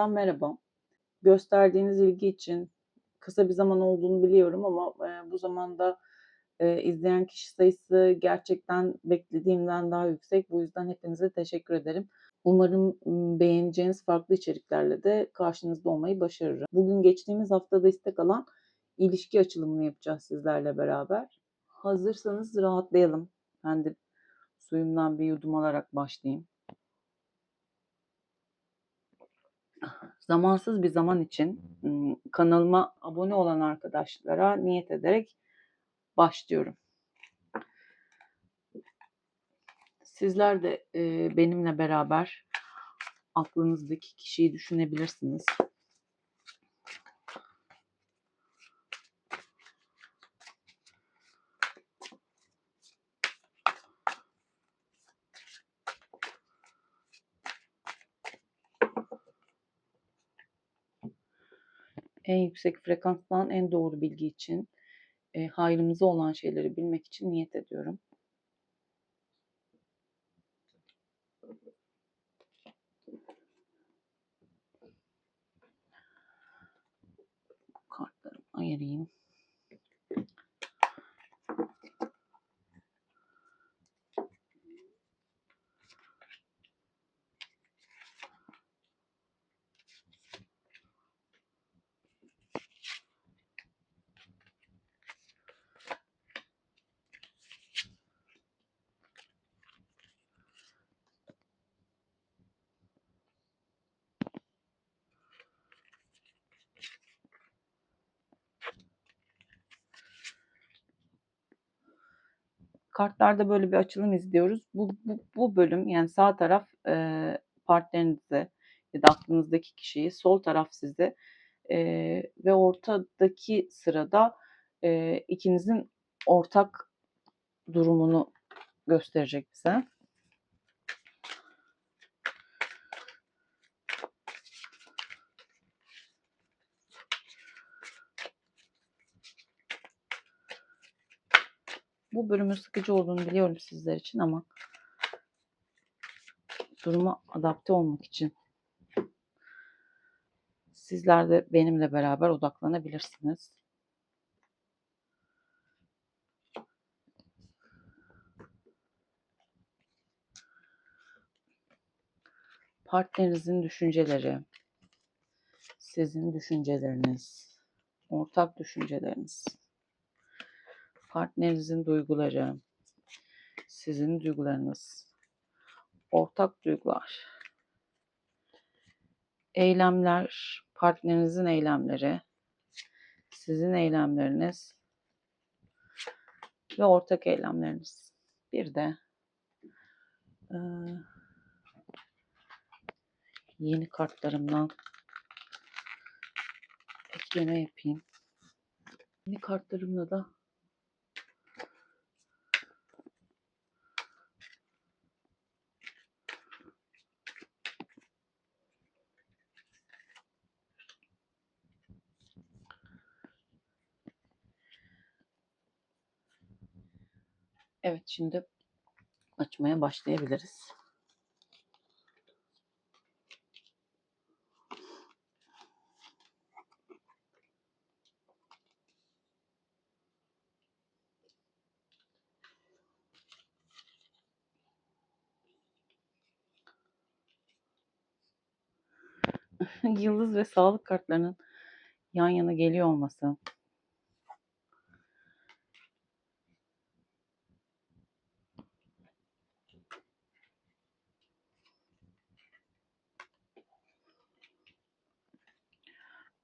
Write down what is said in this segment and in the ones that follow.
Yeniden merhaba. Gösterdiğiniz ilgi için kısa bir zaman olduğunu biliyorum ama bu zamanda izleyen kişi sayısı gerçekten beklediğimden daha yüksek. Bu yüzden hepinize teşekkür ederim. Umarım beğeneceğiniz farklı içeriklerle de karşınızda olmayı başarırım. Bugün geçtiğimiz haftada istek alan ilişki açılımını yapacağız sizlerle beraber. Hazırsanız rahatlayalım. Ben de suyumdan bir yudum alarak başlayayım. Zamansız bir zaman için kanalıma abone olan arkadaşlara niyet ederek başlıyorum. Sizler de benimle beraber aklınızdaki kişiyi düşünebilirsiniz. En yüksek frekanstan en doğru bilgi için, hayrımıza olan şeyleri bilmek için niyet ediyorum. Kartlarımı ayırayım. Kartlarda böyle bir açılım izliyoruz. Bu bölüm, yani sağ taraf partnerinize ya da aklınızdaki kişiyi, sol taraf size ve ortadaki sırada ikinizin ortak durumunu gösterecek bize. Bu bölümün sıkıcı olduğunu biliyorum sizler için ama duruma adapte olmak için sizler de benimle beraber odaklanabilirsiniz. Partnerinizin düşünceleri, sizin düşünceleriniz, ortak düşünceleriniz, partnerinizin duyguları, sizin duygularınız, ortak duygular, eylemler, partnerinizin eylemleri, sizin eylemleriniz ve ortak eylemleriniz. Bir de yeni kartlarımdan ekleme yapayım. Yeni kartlarımla da evet, şimdi açmaya başlayabiliriz. Yıldız ve sağlık kartlarının yan yana geliyor olması,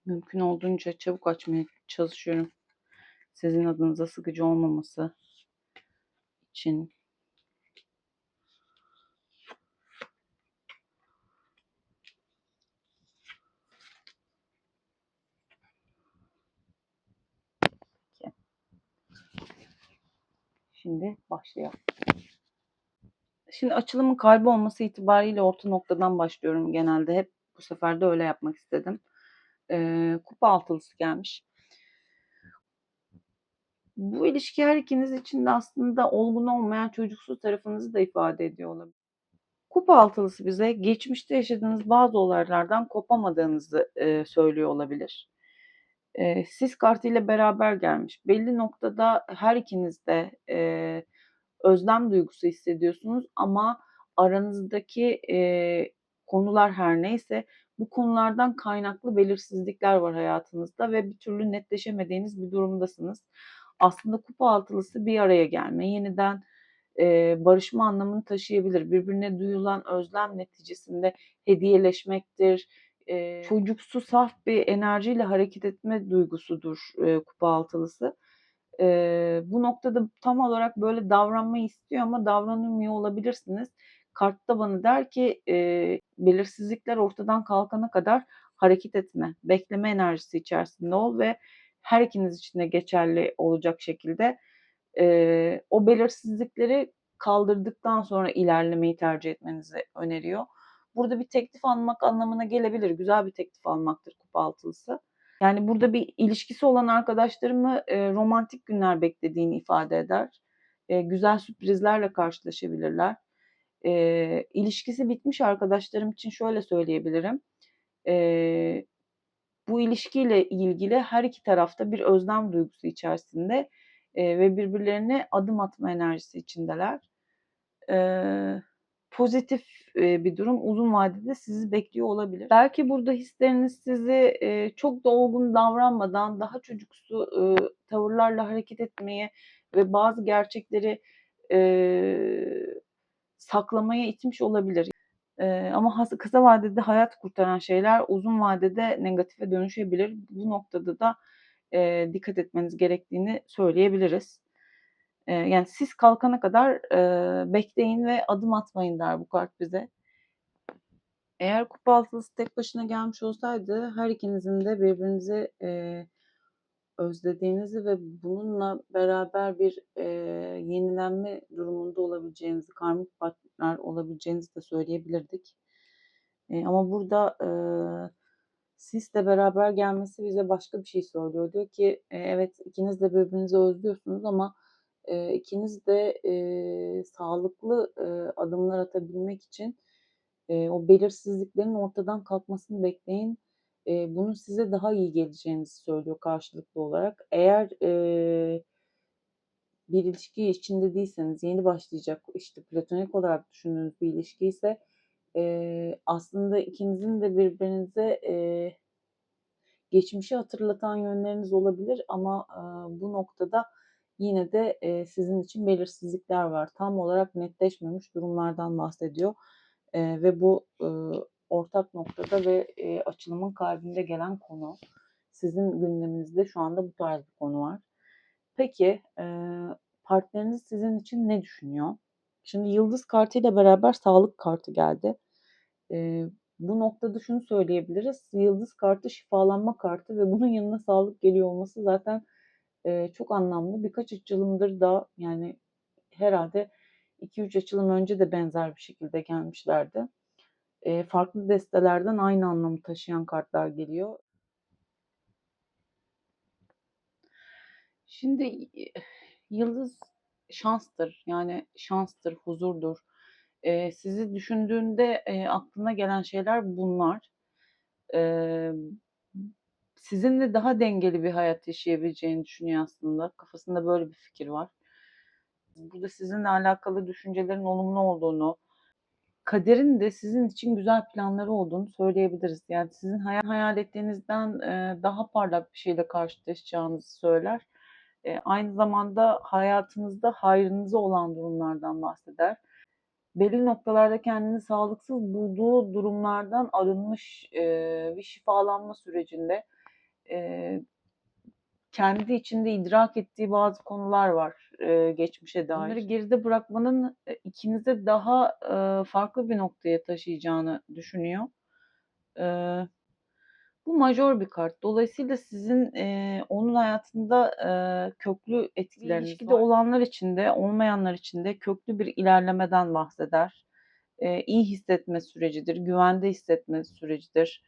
mümkün olduğunca çabuk açmaya çalışıyorum. Sizin adınıza sıkıcı olmaması için. Şimdi başlayalım. Şimdi açılımın kalbi olması itibariyle orta noktadan başlıyorum genelde. Hep bu sefer de öyle yapmak istedim. Kupa altılısı gelmiş. Bu ilişki her ikiniz için de aslında olgun olmayan çocuksu tarafınızı da ifade ediyor olabilir. Kupa altılısı bize geçmişte yaşadığınız bazı olaylardan kopamadığınızı söylüyor olabilir. Sis kartıyla beraber gelmiş. Belli noktada her ikiniz de özlem duygusu hissediyorsunuz ama aranızdaki konular her neyse bu konulardan kaynaklı belirsizlikler var hayatınızda ve bir türlü netleşemediğiniz bir durumdasınız. Aslında kupa altılısı bir araya gelme, yeniden barışma anlamını taşıyabilir. Birbirine duyulan özlem neticesinde hediyeleşmektir, çocuksu saf bir enerjiyle hareket etme duygusudur kupa altılısı. Bu noktada tam olarak böyle davranmayı istiyor ama davranamıyor olabilirsiniz. Kartta bana der ki belirsizlikler ortadan kalkana kadar hareket etme, bekleme enerjisi içerisinde ol ve her ikiniz için de geçerli olacak şekilde o belirsizlikleri kaldırdıktan sonra ilerlemeyi tercih etmenizi öneriyor. Burada bir teklif almak anlamına gelebilir. Güzel bir teklif almaktır kupa altılısı. Yani burada bir ilişkisi olan arkadaşlarımı romantik günler beklediğini ifade eder. Güzel sürprizlerle karşılaşabilirler. İlişkisi bitmiş arkadaşlarım için şöyle söyleyebilirim. E, Bu ilişkiyle ilgili her iki tarafta bir özlem duygusu içerisinde ve birbirlerine adım atma enerjisi içindeler. Pozitif bir durum uzun vadede sizi bekliyor olabilir. Belki burada hisleriniz sizi çok da olgun davranmadan daha çocuksu tavırlarla hareket etmeye ve bazı gerçekleri saklamaya itmiş olabilir. Ama kısa vadede hayat kurtaran şeyler uzun vadede negatife dönüşebilir. Bu noktada da dikkat etmeniz gerektiğini söyleyebiliriz. Yani siz kalkana kadar bekleyin ve adım atmayın der bu kart bize. Eğer kupa altılısı tek başına gelmiş olsaydı her ikinizin de birbirinizi özlediğinizi ve bununla beraber bir yenilenme durumunda olabileceğinizi, karmik partner olabileceğinizi de söyleyebilirdik. Ama burada sisle beraber gelmesi bize başka bir şey söylüyor. Diyor ki evet ikiniz de birbirinizi özlüyorsunuz ama ikiniz de sağlıklı adımlar atabilmek için o belirsizliklerin ortadan kalkmasını bekleyin. Bunun size daha iyi geleceğinizi söylüyor karşılıklı olarak. Eğer bir ilişki içinde değilseniz, yeni başlayacak, işte platonik olarak düşündüğünüz bir ilişki ise aslında ikinizin de birbirinize geçmişi hatırlatan yönleriniz olabilir ama bu noktada yine de sizin için belirsizlikler var. Tam olarak netleşmemiş durumlardan bahsediyor. Ve bu ortak noktada ve açılımın kalbinde gelen konu. Sizin gündeminizde şu anda bu tarz bir konu var. Peki partneriniz sizin için ne düşünüyor? Şimdi yıldız kartıyla beraber sağlık kartı geldi. Bu noktada şunu söyleyebiliriz. Yıldız kartı şifalanma kartı ve bunun yanına sağlık geliyor olması zaten çok anlamlı. Birkaç açılımdır da yani herhalde 2-3 açılım önce de benzer bir şekilde gelmişlerdi. Farklı destelerden aynı anlamı taşıyan kartlar geliyor. Şimdi yıldız şanstır. Yani şanstır, huzurdur. Sizi düşündüğünde aklına gelen şeyler bunlar. Eee, Sizinle daha dengeli bir hayat yaşayabileceğini düşünüyor aslında. Kafasında böyle bir fikir var. Burada sizinle alakalı düşüncelerin olumlu olduğunu, kaderin de sizin için güzel planları olduğunu söyleyebiliriz. Yani sizin hayal ettiğinizden daha parlak bir şeyle karşılaşacağınızı söyler. Aynı zamanda hayatınızda hayrınıza olan durumlardan bahseder. Belli noktalarda kendini sağlıksız bulduğu durumlardan arınmış bir şifalanma sürecinde kendi içinde idrak ettiği bazı konular var geçmişe dair. Bunları geride bırakmanın ikinize daha farklı bir noktaya taşıyacağını düşünüyor. Bu majör bir kart. Dolayısıyla sizin onun hayatında köklü etkileriniz var. İlişkide olanlar için de olmayanlar için de köklü bir ilerlemeden bahseder. İyi hissetme sürecidir, güvende hissetme sürecidir.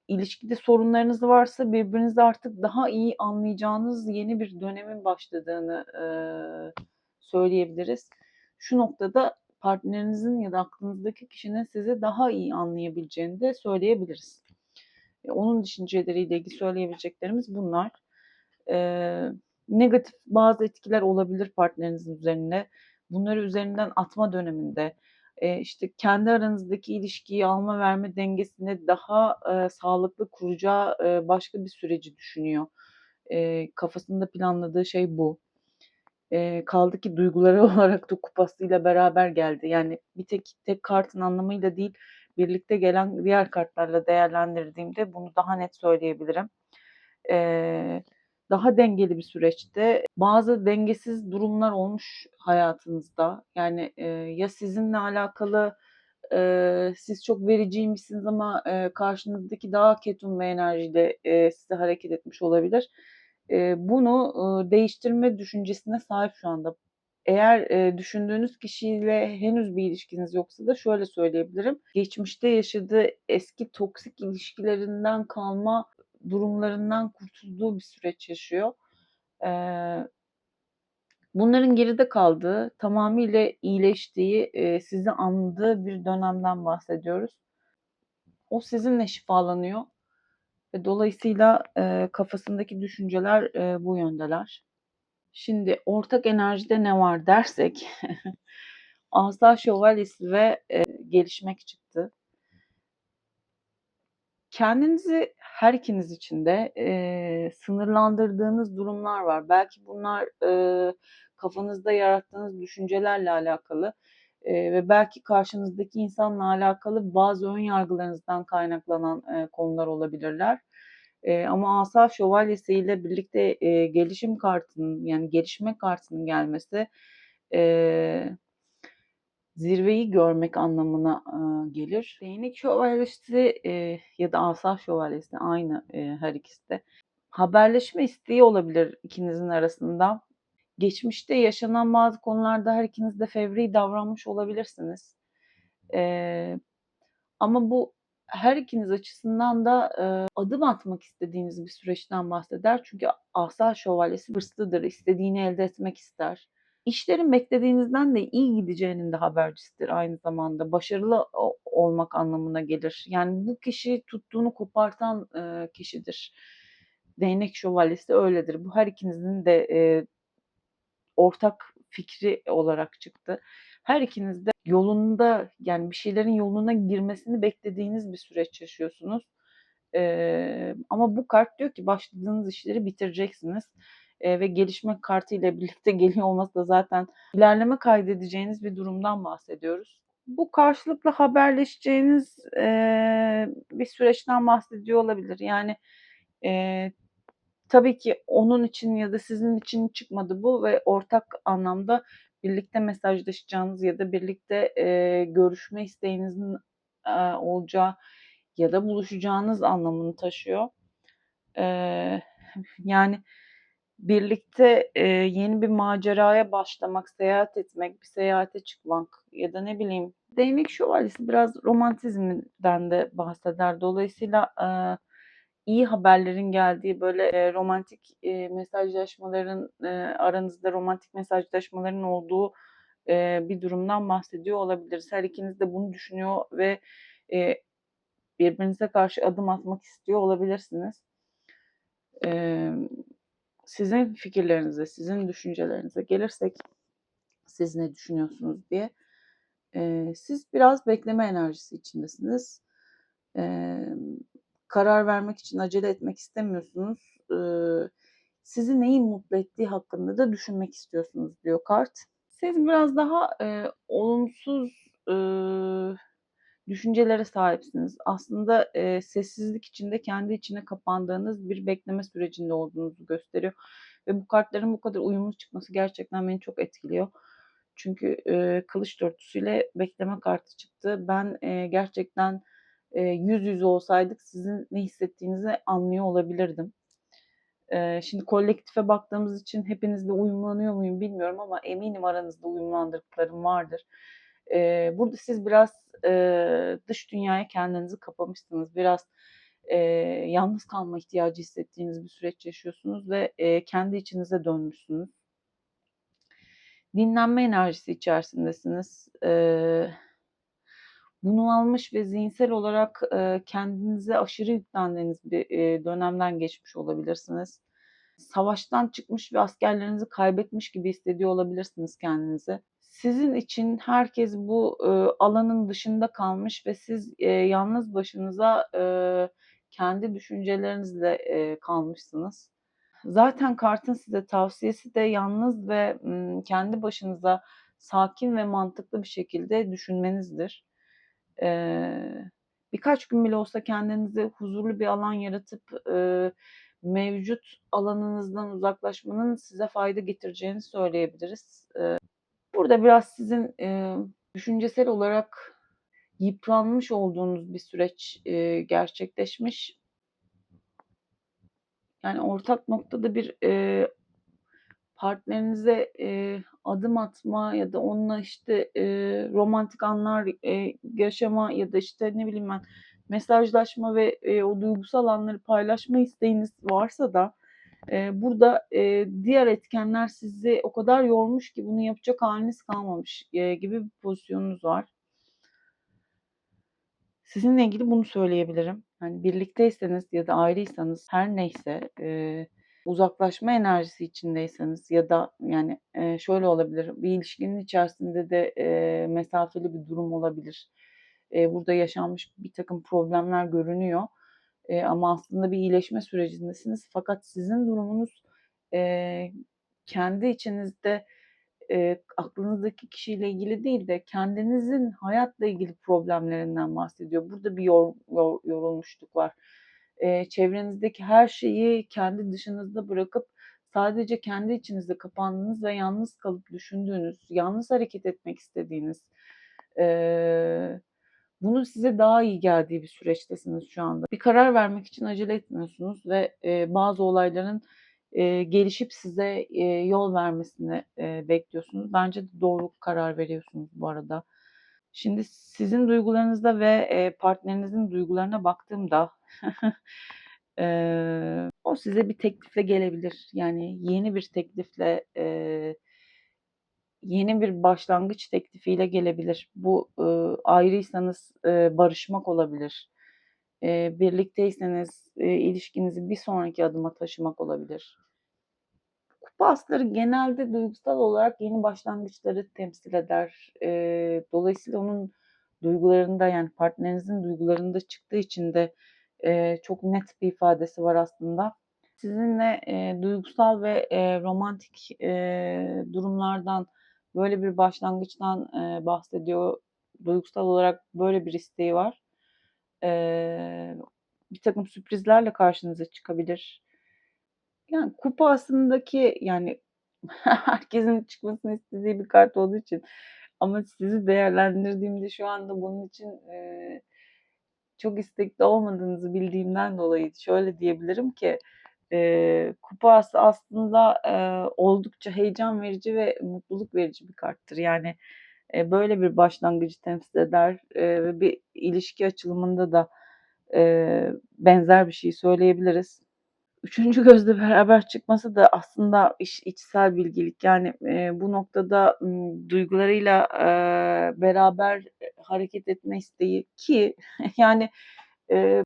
İlişkide sorunlarınız varsa birbirinizi artık daha iyi anlayacağınız yeni bir dönemin başladığını söyleyebiliriz. Şu noktada partnerinizin ya da aklınızdaki kişinin sizi daha iyi anlayabileceğini de söyleyebiliriz. Onun düşünceleriyle ilgili söyleyebileceklerimiz bunlar. Negatif bazı etkiler olabilir partnerinizin üzerine. Bunları üzerinden atma döneminde, işte kendi aranızdaki ilişkiyi alma verme dengesini daha sağlıklı kuracağı başka bir süreci düşünüyor. Kafasında planladığı şey bu. Kaldı ki duyguları olarak da kupasıyla beraber geldi. Yani bir tek kartın anlamıyla değil, birlikte gelen diğer kartlarla değerlendirdiğimde bunu daha net söyleyebilirim. Daha dengeli bir süreçte bazı dengesiz durumlar olmuş hayatınızda. Yani ya sizinle alakalı siz çok vericiymişsiniz ama karşınızdaki daha ketum bir enerjiyle size hareket etmiş olabilir. Bunu değiştirme düşüncesine sahip şu anda. Eğer düşündüğünüz kişiyle henüz bir ilişkiniz yoksa da şöyle söyleyebilirim. Geçmişte yaşadığı eski toksik ilişkilerinden kalma durumlarından kurtulduğu bir süreç yaşıyor. Bunların geride kaldığı, tamamıyla iyileştiği, sizi anladığı bir dönemden bahsediyoruz. O sizinle şifalanıyor ve dolayısıyla kafasındaki düşünceler bu yöndeler. Şimdi ortak enerjide ne var dersek, Asa Şövalyesi ve gelişmek çıktı. Kendinizi her ikiniz için de sınırlandırdığınız durumlar var. Belki bunlar kafanızda yarattığınız düşüncelerle alakalı ve belki karşınızdaki insanla alakalı bazı ön yargılarınızdan kaynaklanan konular olabilirler. Ama Asa Şövalyesi ile birlikte gelişim kartının yani gelişme kartının gelmesi zirveyi görmek anlamına gelir. Değnek şövalyesi ya da asa şövalyesi aynı her ikisi de. Haberleşme isteği olabilir ikinizin arasında. Geçmişte yaşanan bazı konularda her ikiniz de fevri davranmış olabilirsiniz. Ama bu her ikiniz açısından da adım atmak istediğiniz bir süreçten bahseder. Çünkü asa şövalyesi hırslıdır, istediğini elde etmek ister. İşlerin beklediğinizden de iyi gideceğinin de habercisidir aynı zamanda. Başarılı olmak anlamına gelir. Yani bu kişi tuttuğunu kopartan kişidir. Değnek şövalyesi öyledir. Bu her ikinizin de ortak fikri olarak çıktı. Her ikiniz de yolunda yani bir şeylerin yoluna girmesini beklediğiniz bir süreç yaşıyorsunuz. Ama bu kart diyor ki başladığınız işleri bitireceksiniz. Ve gelişme kartı ile birlikte geliyor olması da zaten ilerleme kaydedeceğiniz bir durumdan bahsediyoruz. Bu karşılıklı haberleşeceğiniz bir süreçten bahsediyor olabilir. Yani e, tabii ki onun için ya da sizin için çıkmadı bu ve ortak anlamda birlikte mesajlaşacağınız ya da birlikte görüşme isteğinizin olacağı ya da buluşacağınız anlamını taşıyor. Yani birlikte yeni bir maceraya başlamak, seyahat etmek, bir seyahate çıkmak ya da ne bileyim. Değnek şövalyesi biraz romantizmden de bahseder. Dolayısıyla iyi haberlerin geldiği böyle romantik mesajlaşmaların aranızda romantik mesajlaşmaların olduğu bir durumdan bahsediyor olabiliriz. Her ikiniz de bunu düşünüyor ve e, birbirinize karşı adım atmak istiyor olabilirsiniz. Sizin fikirlerinize, sizin düşüncelerinize gelirsek, siz ne düşünüyorsunuz diye. Siz biraz bekleme enerjisi içindesiniz. Karar vermek için acele etmek istemiyorsunuz. Sizi neyin mutlu ettiği hakkında da düşünmek istiyorsunuz diyor kart. Siz biraz daha olumsuz düşüncelere sahipsiniz. Aslında sessizlik içinde kendi içine kapandığınız bir bekleme sürecinde olduğunuzu gösteriyor. Ve bu kartların bu kadar uyumlu çıkması gerçekten beni çok etkiliyor. Çünkü kılıç dörtlüsüyle bekleme kartı çıktı. Ben gerçekten yüz yüze olsaydık sizin ne hissettiğinizi anlıyor olabilirdim. Şimdi kolektife baktığımız için hepinizle uyumlanıyor muyum bilmiyorum ama eminim aranızda uyumlandıklarım vardır. Burada siz biraz dış dünyaya kendinizi kapamışsınız. Biraz yalnız kalma ihtiyacı hissettiğiniz bir süreç yaşıyorsunuz ve kendi içinize dönmüşsünüz. dinlenme enerjisi içerisindesiniz. Bunalmış ve zihinsel olarak kendinize aşırı yüklendiğiniz bir dönemden geçmiş olabilirsiniz. Savaştan çıkmış ve askerlerinizi kaybetmiş gibi hissediyor olabilirsiniz kendinizi. Sizin için herkes bu alanın dışında kalmış ve siz yalnız başınıza kendi düşüncelerinizle kalmışsınız. Zaten kartın size tavsiyesi de yalnız ve kendi başınıza sakin ve mantıklı bir şekilde düşünmenizdir. Birkaç gün bile olsa kendinize huzurlu bir alan yaratıp mevcut alanınızdan uzaklaşmanın size fayda getireceğini söyleyebiliriz. Burada biraz sizin düşüncesel olarak yıpranmış olduğunuz bir süreç gerçekleşmiş. Yani ortak noktada bir partnerinize adım atma ya da onunla işte romantik anlar yaşama ya da işte ne bileyim ben mesajlaşma ve o duygusal anları paylaşma isteğiniz varsa da burada diğer etkenler sizi o kadar yormuş ki bunu yapacak haliniz kalmamış gibi bir pozisyonunuz var. Sizinle ilgili bunu söyleyebilirim. Hani birlikteyseniz ya da ayrıysanız her neyse uzaklaşma enerjisi içindeyseniz ya da yani şöyle olabilir. Bir ilişkinin içerisinde de mesafeli bir durum olabilir. Burada yaşanmış bir takım problemler görünüyor. Ama aslında bir iyileşme sürecindesiniz. Fakat sizin durumunuz e, kendi içinizde aklınızdaki kişiyle ilgili değil de kendinizin hayatla ilgili problemlerinden bahsediyor. Burada bir yorulmuşluk var. Çevrenizdeki her şeyi kendi dışınızda bırakıp sadece kendi içinizde kapandığınız ve yalnız kalıp düşündüğünüz, yalnız hareket etmek istediğiniz, bunun size daha iyi geldiği bir süreçtesiniz şu anda. Bir karar vermek için acele etmiyorsunuz ve bazı olayların gelişip size yol vermesini bekliyorsunuz. Bence de doğru karar veriyorsunuz bu arada. Şimdi sizin duygularınızda ve partnerinizin duygularına baktığımda o size bir teklifle gelebilir. Yani yeni bir teklifle, yeni bir başlangıç teklifiyle gelebilir. Bu ayrıysanız barışmak olabilir. Birlikteyseniz ilişkinizi bir sonraki adıma taşımak olabilir. Kupa asları genelde duygusal olarak yeni başlangıçları temsil eder. Dolayısıyla onun duygularında yani partnerinizin duygularında çıktığı için de çok net bir ifadesi var aslında. Sizinle duygusal ve romantik durumlardan böyle bir başlangıçtan bahsediyor. Duygusal olarak böyle bir isteği var. Bir takım sürprizlerle karşınıza çıkabilir. Yani kupa aslındaki yani herkesin çıkmasını istediği bir kart olduğu için ama sizi değerlendirdiğimde şu anda bunun için çok istekli olmadığınızı bildiğimden dolayı şöyle diyebilirim ki kupa aslında oldukça heyecan verici ve mutluluk verici bir karttır. Yani böyle bir başlangıcı temsil eder ve bir ilişki açılımında da benzer bir şey söyleyebiliriz. Üçüncü gözle beraber çıkması da aslında içsel bilgelik. Yani bu noktada duygularıyla beraber hareket etme isteği ki yani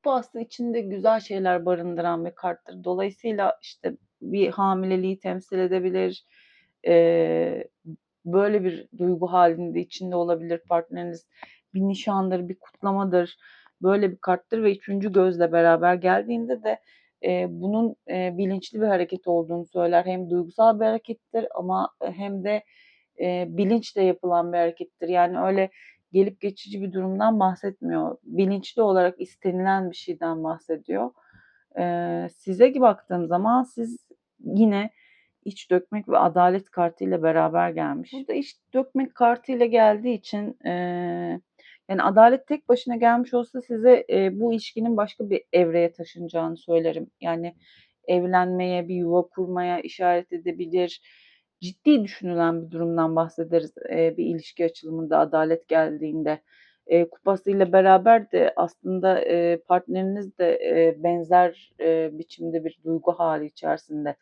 bu aslında içinde güzel şeyler barındıran bir karttır. Dolayısıyla işte bir hamileliği temsil edebilir. Eee, Böyle bir duygu halinde içinde olabilir partneriniz. Bir nişandır, bir kutlamadır. Böyle bir karttır ve üçüncü gözle beraber geldiğinde de bunun bilinçli bir hareket olduğunu söyler. Hem duygusal bir harekettir ama hem de bilinçle yapılan bir harekettir. Yani öyle gelip geçici bir durumdan bahsetmiyor. Bilinçli olarak istenilen bir şeyden bahsediyor. Size baktığım zaman siz yine iç dökmek ve adalet kartıyla beraber gelmiş. Burada iç dökmek kartıyla geldiği için yani adalet tek başına gelmiş olsa size bu ilişkinin başka bir evreye taşınacağını söylerim. Yani evlenmeye, bir yuva kurmaya işaret edebilir. Ciddi düşünülen bir durumdan bahsederiz bir ilişki açılımında adalet geldiğinde. Kupasıyla beraber de aslında partneriniz de benzer biçimde bir duygu hali içerisinde.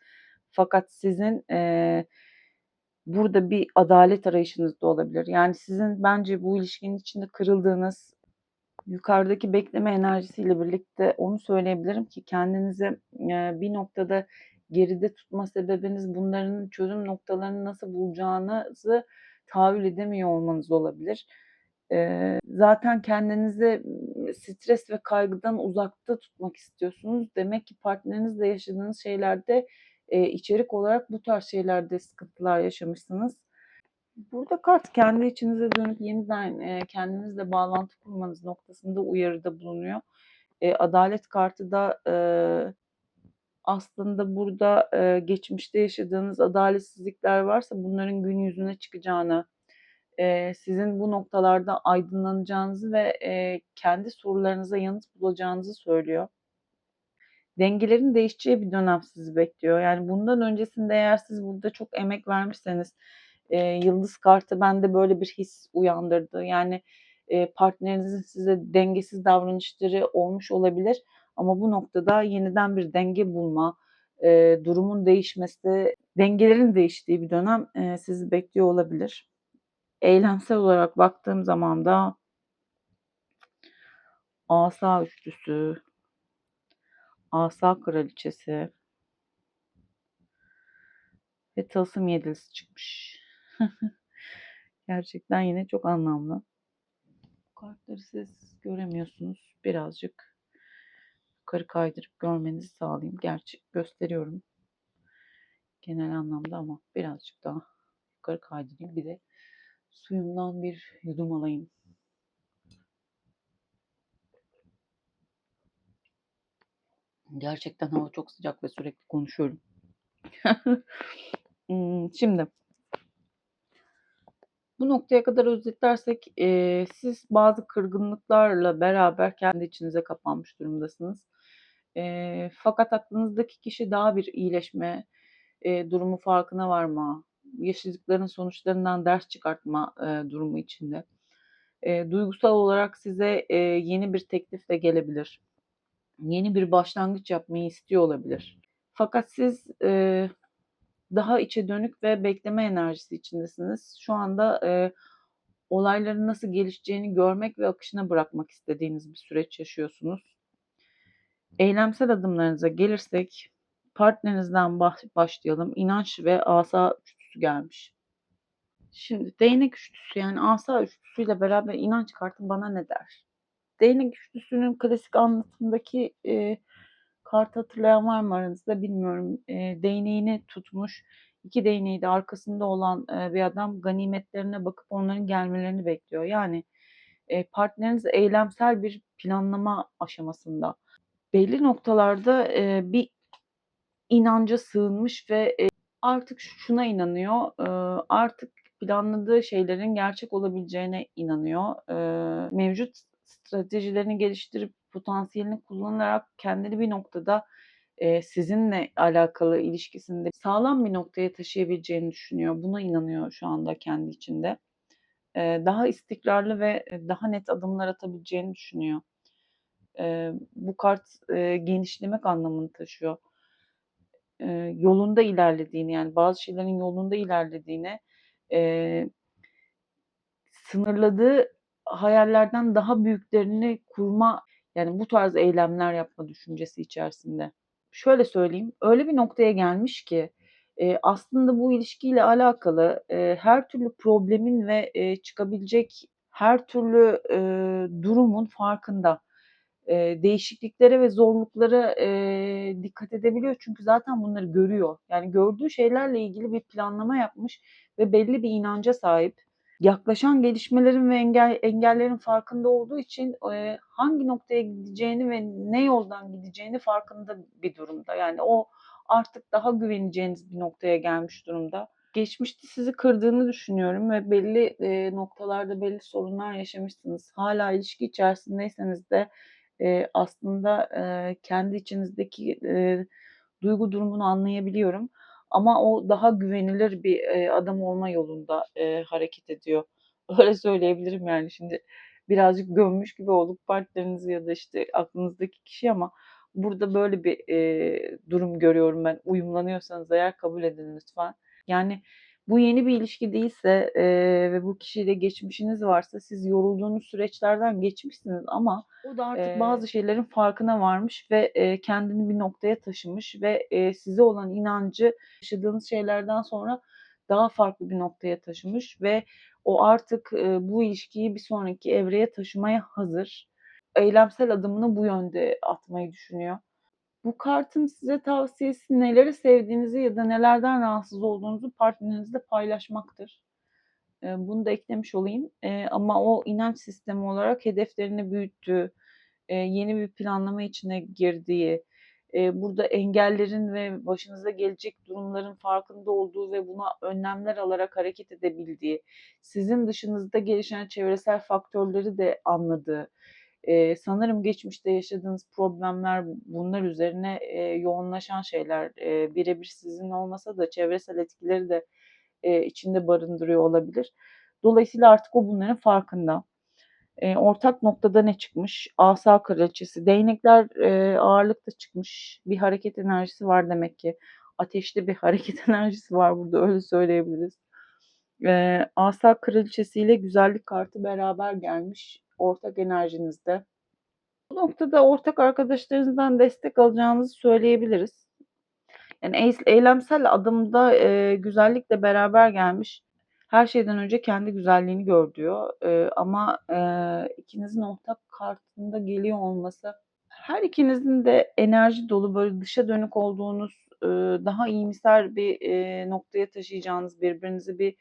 Fakat sizin burada bir adalet arayışınız da olabilir. Yani sizin bence bu ilişkinin içinde kırıldığınız, yukarıdaki bekleme enerjisiyle birlikte onu söyleyebilirim ki kendinizi bir noktada geride tutma sebebiniz bunların çözüm noktalarını nasıl bulacağınızı tahayyül edemiyor olmanız olabilir. Zaten kendinizi stres ve kaygıdan uzakta tutmak istiyorsunuz. Demek ki partnerinizle yaşadığınız şeylerde içerik olarak bu tarz şeylerde sıkıntılar yaşamışsınız. Burada kart kendi içinize dönüp yeniden kendinizle bağlantı kurmanız noktasında uyarıda bulunuyor. Adalet kartı da aslında burada geçmişte yaşadığınız adaletsizlikler varsa bunların gün yüzüne çıkacağını, sizin bu noktalarda aydınlanacağınızı ve kendi sorularınıza yanıt bulacağınızı söylüyor. Dengelerin değişeceği bir dönem sizi bekliyor. Yani bundan öncesinde eğer siz burada çok emek vermişseniz, yıldız kartı bende böyle bir his uyandırdı. Yani partnerinizin size dengesiz davranışları olmuş olabilir ama bu noktada yeniden bir denge bulma, durumun değişmesi, dengelerin değiştiği bir dönem sizi bekliyor olabilir. Eylemsel olarak baktığım zaman da asa üçlüsü, asa kraliçesi ve tılsım yedilisi çıkmış. Gerçekten yine çok anlamlı. Bu kartları siz göremiyorsunuz. Birazcık yukarı kaydırıp görmenizi sağlayayım. Gerçi gösteriyorum genel anlamda ama birazcık daha yukarı kaydırayım. Bir de suyumdan bir yudum alayım. Gerçekten hava çok sıcak ve sürekli konuşuyorum. Şimdi bu noktaya kadar özetlersek siz bazı kırgınlıklarla beraber kendi içinize kapanmış durumdasınız. Fakat aklınızdaki kişi daha bir iyileşme durumu farkına varma, yaşadıkların sonuçlarından ders çıkartma durumu içinde. Duygusal olarak size yeni bir teklif de gelebilir. Yeni bir başlangıç yapmayı istiyor olabilir. Fakat siz daha içe dönük ve bekleme enerjisi içindesiniz. Şu anda olayların nasıl gelişeceğini görmek ve akışına bırakmak istediğiniz bir süreç yaşıyorsunuz. Eylemsel adımlarınıza gelirsek partnerinizden başlayalım. İnanç ve asa üçlüsü gelmiş. Şimdi değnek üçlüsü yani asa üçlüsüyle beraber inanç kartı bana ne der? Değnek üçlüsünün klasik anlatımdaki kartı hatırlayan var mı aranızda bilmiyorum. Değneğini tutmuş, iki değneği de arkasında olan bir adam ganimetlerine bakıp onların gelmelerini bekliyor. Yani partneriniz eylemsel bir planlama aşamasında. Belli noktalarda bir inanca sığınmış ve artık şuna inanıyor, artık planladığı şeylerin gerçek olabileceğine inanıyor. Mevcut stratejilerini geliştirip potansiyelini kullanarak kendini bir noktada sizinle alakalı ilişkisinde sağlam bir noktaya taşıyabileceğini düşünüyor. Buna inanıyor şu anda kendi içinde. Daha istikrarlı ve daha net adımlar atabileceğini düşünüyor. Bu kart genişlemek anlamını taşıyor. Yolunda ilerlediğini yani bazı şeylerin yolunda ilerlediğini, eee, sınırladığı hayallerden daha büyüklerini kurma yani bu tarz eylemler yapma düşüncesi içerisinde. Şöyle söyleyeyim, öyle bir noktaya gelmiş ki aslında bu ilişkiyle alakalı her türlü problemin ve çıkabilecek her türlü durumun farkında. Değişikliklere ve zorluklara dikkat edebiliyor çünkü zaten bunları görüyor. Yani gördüğü şeylerle ilgili bir planlama yapmış ve belli bir inanca sahip. Yaklaşan gelişmelerin ve engellerin farkında olduğu için hangi noktaya gideceğini ve ne yoldan gideceğini farkında bir durumda. Yani o artık daha güveneceğiniz bir noktaya gelmiş durumda. Geçmişte sizi kırdığını düşünüyorum ve belli noktalarda belli sorunlar yaşamışsınız. Hala ilişki içerisindeyseniz de aslında kendi içinizdeki duygu durumunu anlayabiliyorum. Ama o daha güvenilir bir adam olma yolunda hareket ediyor. Öyle söyleyebilirim yani şimdi birazcık gömmüş gibi olduk partnerinizi ya da işte aklınızdaki kişi ama burada böyle bir durum görüyorum ben. Uyumlanıyorsanız eğer kabul edin lütfen. Yani Bu yeni bir ilişki değilse ve bu kişiyle geçmişiniz varsa siz yorulduğunuz süreçlerden geçmişsiniz ama o da artık bazı şeylerin farkına varmış ve kendini bir noktaya taşımış ve size olan inancı yaşadığınız şeylerden sonra daha farklı bir noktaya taşımış ve o artık bu ilişkiyi bir sonraki evreye taşımaya hazır. Eylemsel adımını bu yönde atmayı düşünüyor. Bu kartın size tavsiyesi neleri sevdiğinizi ya da nelerden rahatsız olduğunuzu partnerinizle paylaşmaktır. Bunu da eklemiş olayım. Ama o inanç sistemi olarak hedeflerini büyüttüğü, yeni bir planlama içine girdiği, burada engellerin ve başınıza gelecek durumların farkında olduğu ve buna önlemler alarak hareket edebildiği, sizin dışınızda gelişen çevresel faktörleri de anladığı, sanırım geçmişte yaşadığınız problemler bunlar üzerine yoğunlaşan şeyler. Birebir sizin olmasa da çevresel etkileri de içinde barındırıyor olabilir. Dolayısıyla artık o bunların farkında. Ortak noktada ne çıkmış? Asa kraliçesi. Değnekler ağırlıkta çıkmış. Bir hareket enerjisi var demek ki. Ateşli bir hareket enerjisi var burada, öyle söyleyebiliriz. Asa kraliçesi ile güzellik kartı beraber gelmiş. Ortak enerjinizde. Bu noktada ortak arkadaşlarınızdan destek alacağınızı söyleyebiliriz. Yani eylemsel adımda güzellikle beraber gelmiş. Her şeyden önce kendi güzelliğini gör diyor. Ama ikinizin ortak kartında geliyor olması, her ikinizin de enerji dolu, böyle dışa dönük olduğunuz, daha iyimser bir noktaya taşıyacağınız birbirinizi bir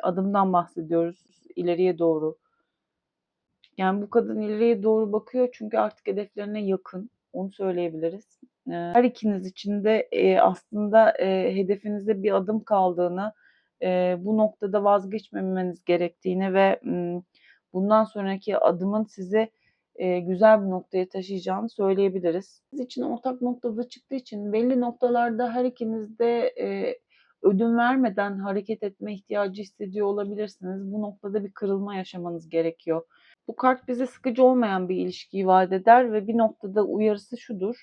adımdan bahsediyoruz ileriye doğru. Yani bu kadın ileriye doğru bakıyor çünkü artık hedeflerine yakın. Onu söyleyebiliriz. Her ikiniz için de aslında hedefinizde bir adım kaldığını, bu noktada vazgeçmemeniz gerektiğini ve bundan sonraki adımın sizi güzel bir noktaya taşıyacağını söyleyebiliriz. Siz için ortak noktada çıktığı için belli noktalarda her ikiniz de ödün vermeden hareket etme ihtiyacı hissediyor olabilirsiniz. Bu noktada bir kırılma yaşamanız gerekiyor. Bu kart bize sıkıcı olmayan bir ilişkiyi vaat eder ve bir noktada uyarısı şudur.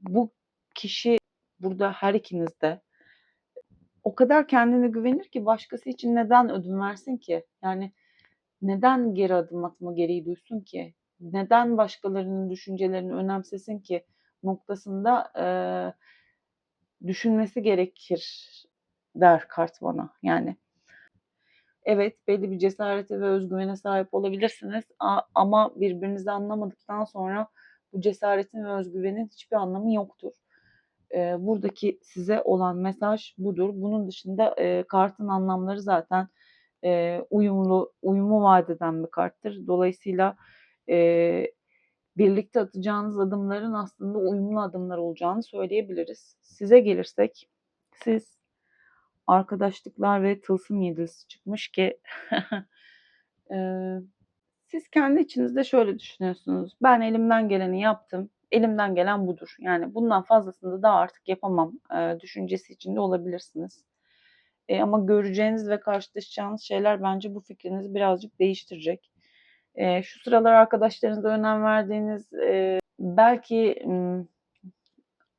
Bu kişi burada her ikiniz de o kadar kendine güvenir ki başkası için neden ödün versin ki? Yani neden geri adım atma gereği duysun ki? Neden başkalarının düşüncelerini önemsesin ki noktasında düşünmesi gerekir der kart bana. Yani evet, belli bir cesarete ve özgüvene sahip olabilirsiniz ama birbirinizi anlamadıktan sonra bu cesaretin ve özgüvenin hiçbir anlamı yoktur. Buradaki size olan mesaj budur. Bunun dışında kartın anlamları zaten uyumu vaat eden bir karttır. Dolayısıyla e, birlikte atacağınız adımların aslında uyumlu adımlar olacağını söyleyebiliriz. Size gelirsek, siz arkadaşlıklar ve tılsım yedilisi çıkmış ki siz kendi içinizde şöyle düşünüyorsunuz. Ben elimden geleni yaptım. Elimden gelen budur. Yani bundan fazlasını da artık yapamam düşüncesi içinde olabilirsiniz. Ama göreceğiniz ve karşılaşacağınız şeyler bence bu fikrinizi birazcık değiştirecek. Şu sıralar arkadaşlarınıza önem verdiğiniz, belki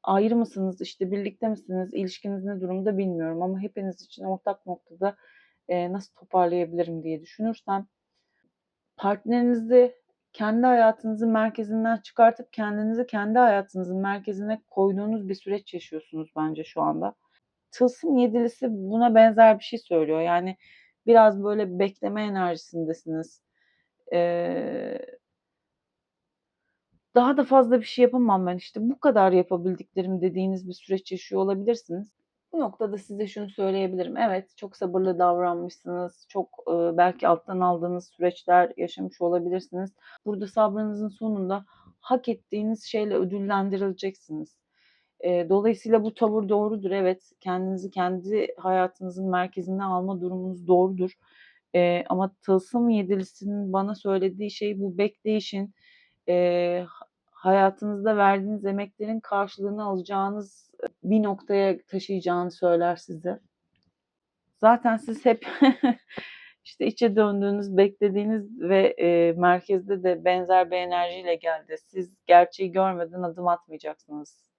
ayrı mısınız, işte birlikte misiniz, ilişkiniz ne durumda bilmiyorum ama hepiniz için ortak noktada nasıl toparlayabilirim diye düşünürsem, partnerinizi kendi hayatınızın merkezinden çıkartıp kendinizi kendi hayatınızın merkezine koyduğunuz bir süreç yaşıyorsunuz bence şu anda. Tılsım yedilisi buna benzer bir şey söylüyor. Yani biraz böyle bekleme enerjisindesiniz. Ee, Daha da fazla bir şey yapamam ben, işte bu kadar yapabildiklerim dediğiniz bir süreç yaşıyor olabilirsiniz. Bu noktada size şunu söyleyebilirim. Evet, çok sabırlı davranmışsınız. Çok belki alttan aldığınız süreçler yaşamış olabilirsiniz. Burada sabrınızın sonunda hak ettiğiniz şeyle ödüllendirileceksiniz. Dolayısıyla bu tavır doğrudur. Evet, kendinizi kendi hayatınızın merkezine alma durumunuz doğrudur. Ama tılsım yedilisinin bana söylediği şey bu bekleyişin, e, hayatınızda verdiğiniz emeklerin karşılığını alacağınız bir noktaya taşıyacağını söyler size. Zaten siz hep işte içe döndüğünüz, beklediğiniz ve merkezde de benzer bir enerjiyle geldi. Siz gerçeği görmeden adım atmayacaksınız.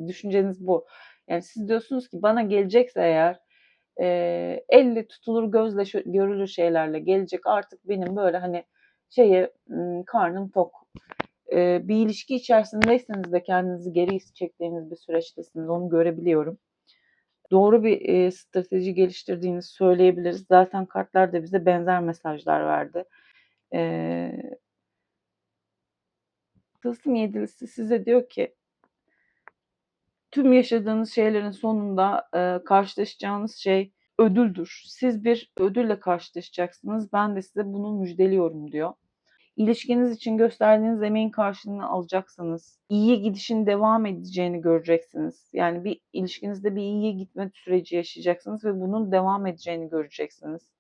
Düşünceniz bu. Yani siz diyorsunuz ki bana gelecekse eğer elle tutulur gözle görülür şeylerle gelecek. Artık benim böyle hani karnım tok. Bir ilişki içerisindeyseniz de kendinizi geri çektiğiniz bir süreçtesiniz. Onu görebiliyorum. Doğru bir strateji geliştirdiğinizi söyleyebiliriz. Zaten kartlar da bize benzer mesajlar verdi. Tılsım yedilisi size diyor ki tüm yaşadığınız şeylerin sonunda karşılaşacağınız şey ödüldür. Siz bir ödülle karşılaşacaksınız. Ben de size bunu müjdeliyorum diyor. İlişkiniz için gösterdiğiniz emeğin karşılığını alacaksınız. İyiye gidişin devam edeceğini göreceksiniz. Yani bir ilişkinizde bir iyiye gitme süreci yaşayacaksınız ve bunun devam edeceğini göreceksiniz.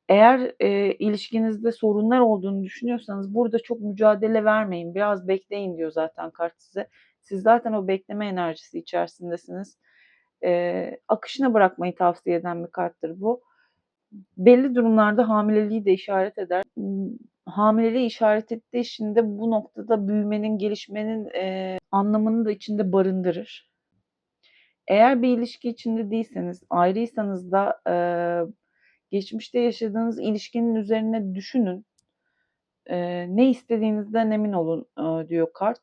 Eğer ilişkinizde sorunlar olduğunu düşünüyorsanız burada çok mücadele vermeyin. Biraz bekleyin diyor zaten kart size. Siz zaten o bekleme enerjisi içerisindesiniz. Akışına bırakmayı tavsiye eden bir karttır bu. Belli durumlarda hamileliği de işaret eder. Hamileliği işaret ettiği için de bu noktada büyümenin, gelişmenin anlamını da içinde barındırır. Eğer bir ilişki içinde değilseniz, ayrıysanız da geçmişte yaşadığınız ilişkinin üzerine düşünün. Ne istediğinizden emin olun diyor kart.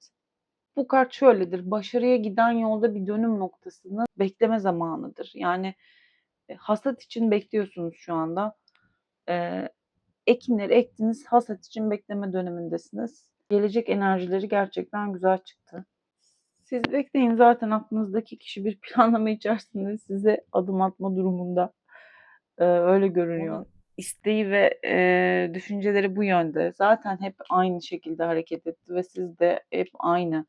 Bu kart şöyledir. Başarıya giden yolda bir dönüm noktasını bekleme zamanıdır. Yani hasat için bekliyorsunuz şu anda. Ekinleri ektiniz, hasat için bekleme dönemindesiniz. Gelecek enerjileri gerçekten güzel çıktı. Siz bekleyin, zaten aklınızdaki kişi bir planlama içerisinde size adım atma durumunda. Öyle görünüyor. Onun isteği ve düşünceleri bu yönde. Zaten hep aynı şekilde hareket etti ve siz de hep aynı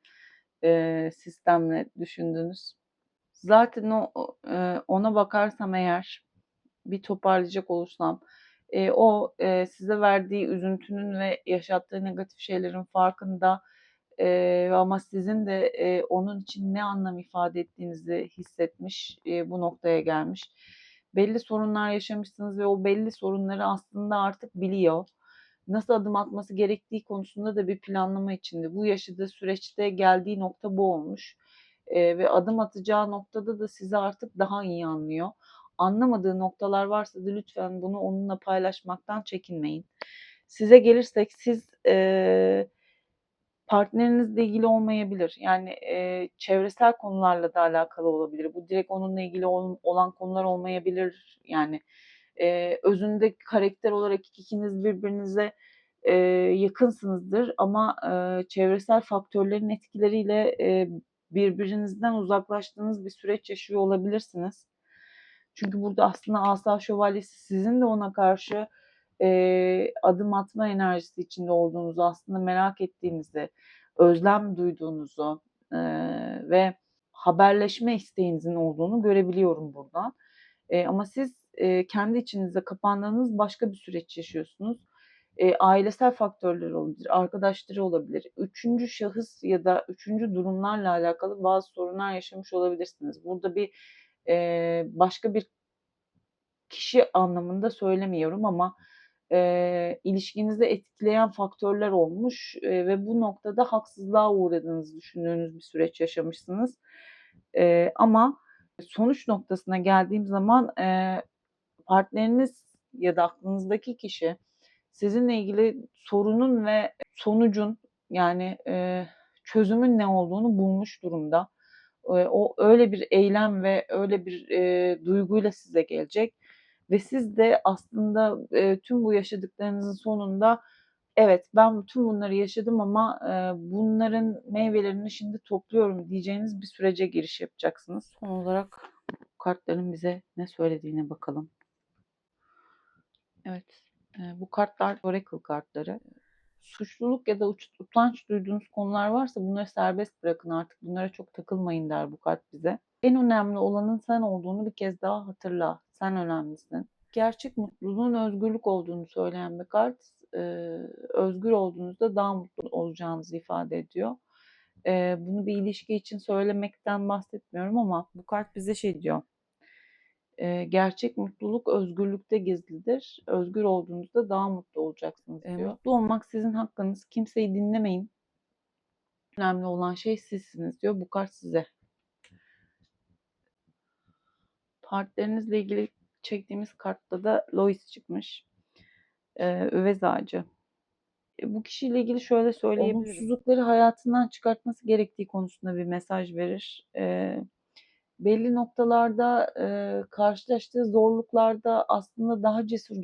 sistemle düşündünüz. Zaten ona bakarsam eğer bir toparlayacak olursam o size verdiği üzüntünün ve yaşattığı negatif şeylerin farkında ama sizin de onun için ne anlam ifade ettiğinizi hissetmiş, bu noktaya gelmiş. Belli sorunlar yaşamışsınız ve o belli sorunları aslında artık biliyor. Nasıl adım atması gerektiği konusunda da bir planlama içinde. Bu yaşadığı süreçte geldiği nokta bu olmuş. Ve adım atacağı noktada da sizi artık daha iyi anlıyor. Anlamadığı noktalar varsa da lütfen bunu onunla paylaşmaktan çekinmeyin. Size gelirsek siz partnerinizle ilgili olmayabilir. Yani çevresel konularla da alakalı olabilir. Bu direkt onunla ilgili olan konular olmayabilir. Yani özünde karakter olarak ikiniz birbirinize yakınsınızdır ama çevresel faktörlerin etkileriyle birbirinizden uzaklaştığınız bir süreç yaşıyor olabilirsiniz. Çünkü burada aslında Asa Şövalyesi sizin de ona karşı adım atma enerjisi içinde olduğunuzu, aslında merak ettiğinizi, özlem duyduğunuzu ve haberleşme isteğinizin olduğunu görebiliyorum buradan. Ama siz kendi içinize kapandığınız başka bir süreç yaşıyorsunuz. Ailesel faktörler olabilir, arkadaşları olabilir, üçüncü şahıs ya da üçüncü durumlarla alakalı bazı sorunlar yaşamış olabilirsiniz. Burada bir başka bir kişi anlamında söylemiyorum ama ilişkinizi etkileyen faktörler olmuş ve bu noktada haksızlığa uğradığınızı düşündüğünüz bir süreç yaşamışsınız. Ama sonuç noktasına geldiğim zaman partneriniz ya da aklınızdaki kişi sizinle ilgili sorunun ve sonucun yani çözümün ne olduğunu bulmuş durumda. O öyle bir eylem ve öyle bir duyguyla size gelecek ve siz de aslında tüm bu yaşadıklarınızın sonunda evet ben tüm bunları yaşadım ama bunların meyvelerini şimdi topluyorum diyeceğiniz bir sürece giriş yapacaksınız. Son olarak kartların bize ne söylediğine bakalım. Evet, bu kartlar Oracle kartları. Suçluluk ya da utanç duyduğunuz konular varsa bunları serbest bırakın artık. Bunlara çok takılmayın der bu kart bize. En önemli olanın sen olduğunu bir kez daha hatırla. Sen önemlisin. Gerçek mutluluğun özgürlük olduğunu söyleyen bir kart. Özgür olduğunuzda daha mutlu olacağınızı ifade ediyor. Bunu bir ilişki için söylemekten bahsetmiyorum ama bu kart bize şey diyor. Gerçek mutluluk özgürlükte gizlidir. Özgür olduğunuzda daha mutlu olacaksınız diyor. Mutlu olmak sizin hakkınız. Kimseyi dinlemeyin. Önemli olan şey sizsiniz diyor. Bu kart size. Partnerinizle ilgili çektiğimiz kartta da Lois çıkmış. Üvez ağacı. Bu kişiyle ilgili şöyle söyleyebilirim. Olumsuzlukları hayatından çıkartması gerektiği konusunda bir mesaj verir. Belli noktalarda karşılaştığı zorluklarda aslında daha cesur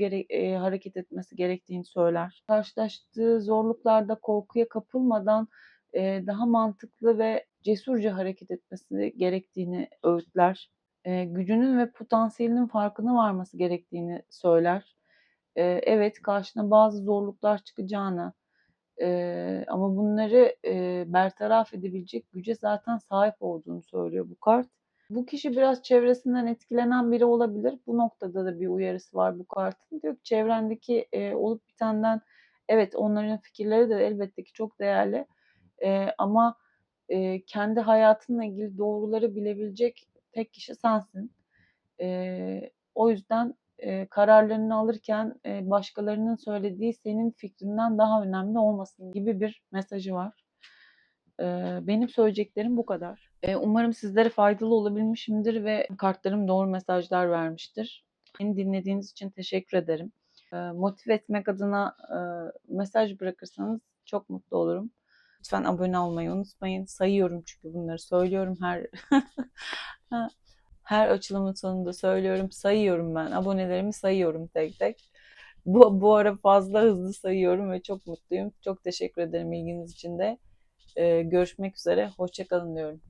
hareket etmesi gerektiğini söyler. Karşılaştığı zorluklarda korkuya kapılmadan daha mantıklı ve cesurca hareket etmesi gerektiğini öğütler. Gücünün ve potansiyelinin farkına varması gerektiğini söyler. Evet, karşına bazı zorluklar çıkacağını ama bunları bertaraf edebilecek güce zaten sahip olduğunu söylüyor bu kart. Bu kişi biraz çevresinden etkilenen biri olabilir. Bu noktada da bir uyarısı var bu kartın. Diyor ki çevrendeki olup bitenden, evet, onların fikirleri de elbette ki çok değerli. Ama kendi hayatınla ilgili doğruları bilebilecek tek kişi sensin. O yüzden kararlarını alırken başkalarının söylediği senin fikrinden daha önemli olmasın gibi bir mesajı var. Benim söyleyeceklerim bu kadar. Umarım sizlere faydalı olabilmişimdir ve kartlarım doğru mesajlar vermiştir. Beni dinlediğiniz için teşekkür ederim. Motive etmek adına mesaj bırakırsanız çok mutlu olurum. Lütfen abone olmayı unutmayın. Sayıyorum çünkü bunları söylüyorum her açılımın sonunda söylüyorum. Sayıyorum ben. Abonelerimi sayıyorum tek tek. Bu ara fazla hızlı sayıyorum ve çok mutluyum. Çok teşekkür ederim ilginiz için de. Görüşmek üzere. Hoşça kalın diyorum.